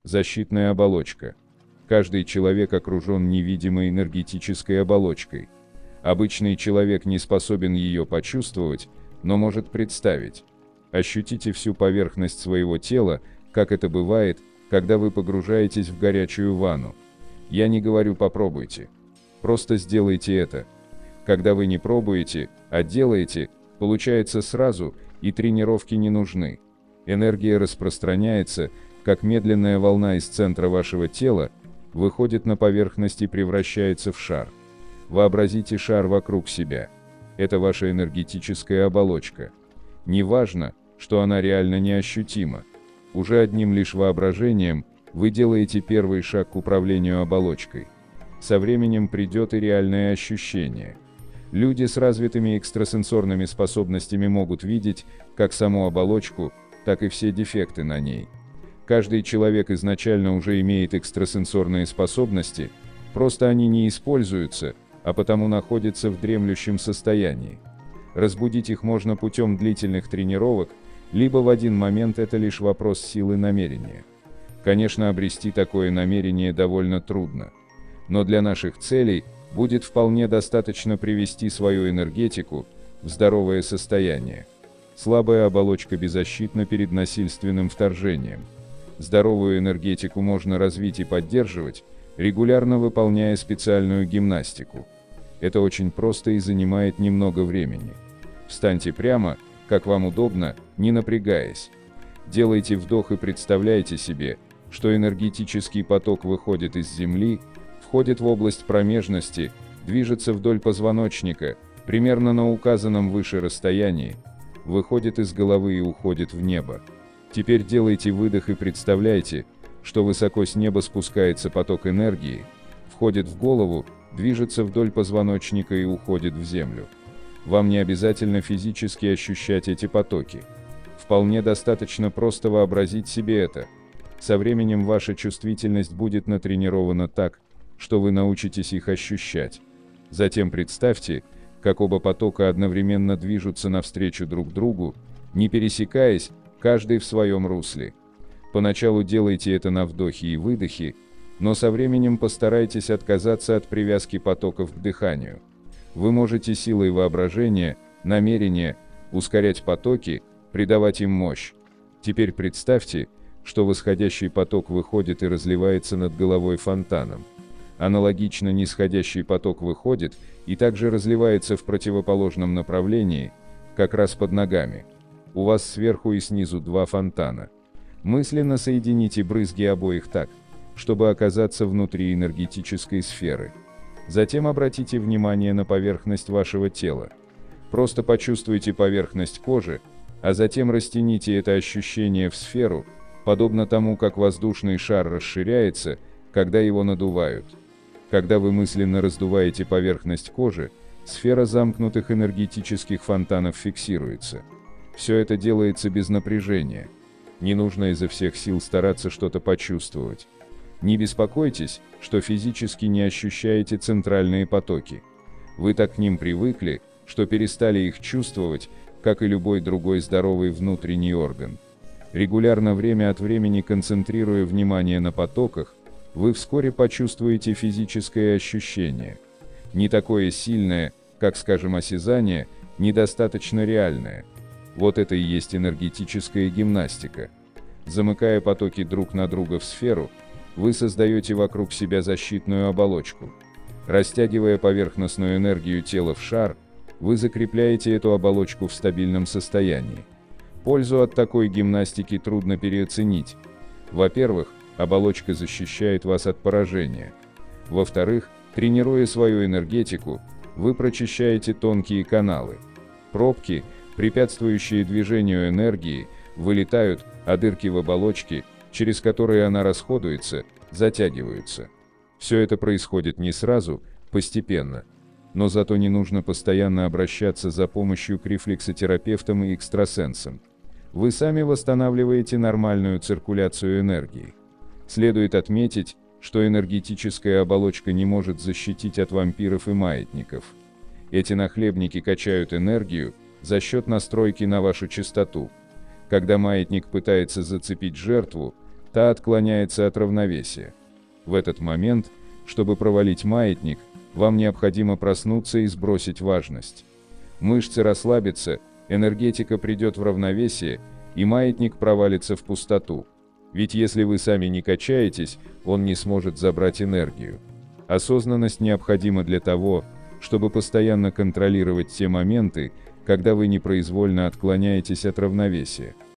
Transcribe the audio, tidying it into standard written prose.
Защитная оболочка. Каждый человек окружен невидимой энергетической оболочкой. Обычный человек не способен ее почувствовать, но может представить. Ощутите всю поверхность своего тела, как это бывает, когда вы погружаетесь в горячую ванну. Я не говорю попробуйте. Просто сделайте это. Когда вы не пробуете, а делаете, получается сразу, и тренировки не нужны. Энергия распространяется, как медленная волна из центра вашего тела, выходит на поверхность и превращается в шар. Вообразите шар вокруг себя. Это ваша энергетическая оболочка. Неважно, что она реально неощутима. Уже одним лишь воображением вы делаете первый шаг к управлению оболочкой. Со временем придет и реальное ощущение. Люди с развитыми экстрасенсорными способностями могут видеть как саму оболочку, так и все дефекты на ней. Каждый человек изначально уже имеет экстрасенсорные способности, просто они не используются, а потому находятся в дремлющем состоянии. Разбудить их можно путем длительных тренировок, либо в один момент это лишь вопрос силы намерения. Конечно, обрести такое намерение довольно трудно. Но для наших целей будет вполне достаточно привести свою энергетику в здоровое состояние. Слабая оболочка беззащитна перед насильственным вторжением. Здоровую энергетику можно развить и поддерживать, регулярно выполняя специальную гимнастику. Это очень просто и занимает немного времени. Встаньте прямо, как вам удобно, не напрягаясь. Делайте вдох и представляйте себе, что энергетический поток выходит из земли, входит в область промежности, движется вдоль позвоночника, примерно на указанном выше расстоянии, выходит из головы и уходит в небо. Теперь делайте выдох и представляйте, что высоко с неба спускается поток энергии, входит в голову, движется вдоль позвоночника и уходит в землю. Вам не обязательно физически ощущать эти потоки. Вполне достаточно просто вообразить себе это. Со временем ваша чувствительность будет натренирована так, что вы научитесь их ощущать. Затем представьте, как оба потока одновременно движутся навстречу друг другу, не пересекаясь, каждый в своем русле. Поначалу делайте это на вдохе и выдохе, но со временем постарайтесь отказаться от привязки потоков к дыханию. Вы можете силой воображения, намерения, ускорять потоки, придавать им мощь. Теперь представьте, что восходящий поток выходит и разливается над головой фонтаном. Аналогично нисходящий поток выходит и также разливается в противоположном направлении, как раз под ногами. У вас сверху и снизу два фонтана. Мысленно соедините брызги обоих так, чтобы оказаться внутри энергетической сферы. Затем обратите внимание на поверхность вашего тела. Просто почувствуйте поверхность кожи, а затем растяните это ощущение в сферу, подобно тому, как воздушный шар расширяется, когда его надувают. Когда вы мысленно раздуваете поверхность кожи, сфера замкнутых энергетических фонтанов фиксируется. Все это делается без напряжения. Не нужно изо всех сил стараться что-то почувствовать. Не беспокойтесь, что физически не ощущаете центральные потоки. Вы так к ним привыкли, что перестали их чувствовать, как и любой другой здоровый внутренний орган. Регулярно время от времени концентрируя внимание на потоках, вы вскоре почувствуете физическое ощущение. Не такое сильное, как, скажем, осязание, недостаточно реальное. Вот это и есть энергетическая гимнастика. Замыкая потоки друг на друга в сферу, вы создаете вокруг себя защитную оболочку. Растягивая поверхностную энергию тела в шар, вы закрепляете эту оболочку в стабильном состоянии. Пользу от такой гимнастики трудно переоценить. Во-первых, оболочка защищает вас от поражения. Во-вторых, тренируя свою энергетику, вы прочищаете тонкие каналы. Пробки, препятствующие движению энергии, вылетают, а дырки в оболочке, через которые она расходуется, затягиваются. Все это происходит не сразу, постепенно. Но зато не нужно постоянно обращаться за помощью к рефлексотерапевтам и экстрасенсам. Вы сами восстанавливаете нормальную циркуляцию энергии. Следует отметить, что энергетическая оболочка не может защитить от вампиров и маятников. Эти нахлебники качают энергию за счет настройки на вашу частоту. Когда маятник пытается зацепить жертву, та отклоняется от равновесия. В этот момент, чтобы провалить маятник, вам необходимо проснуться и сбросить важность. Мышцы расслабятся, энергетика придет в равновесие, и маятник провалится в пустоту. Ведь если вы сами не качаетесь, он не сможет забрать энергию. Осознанность необходима для того, чтобы постоянно контролировать те моменты, когда вы непроизвольно отклоняетесь от равновесия.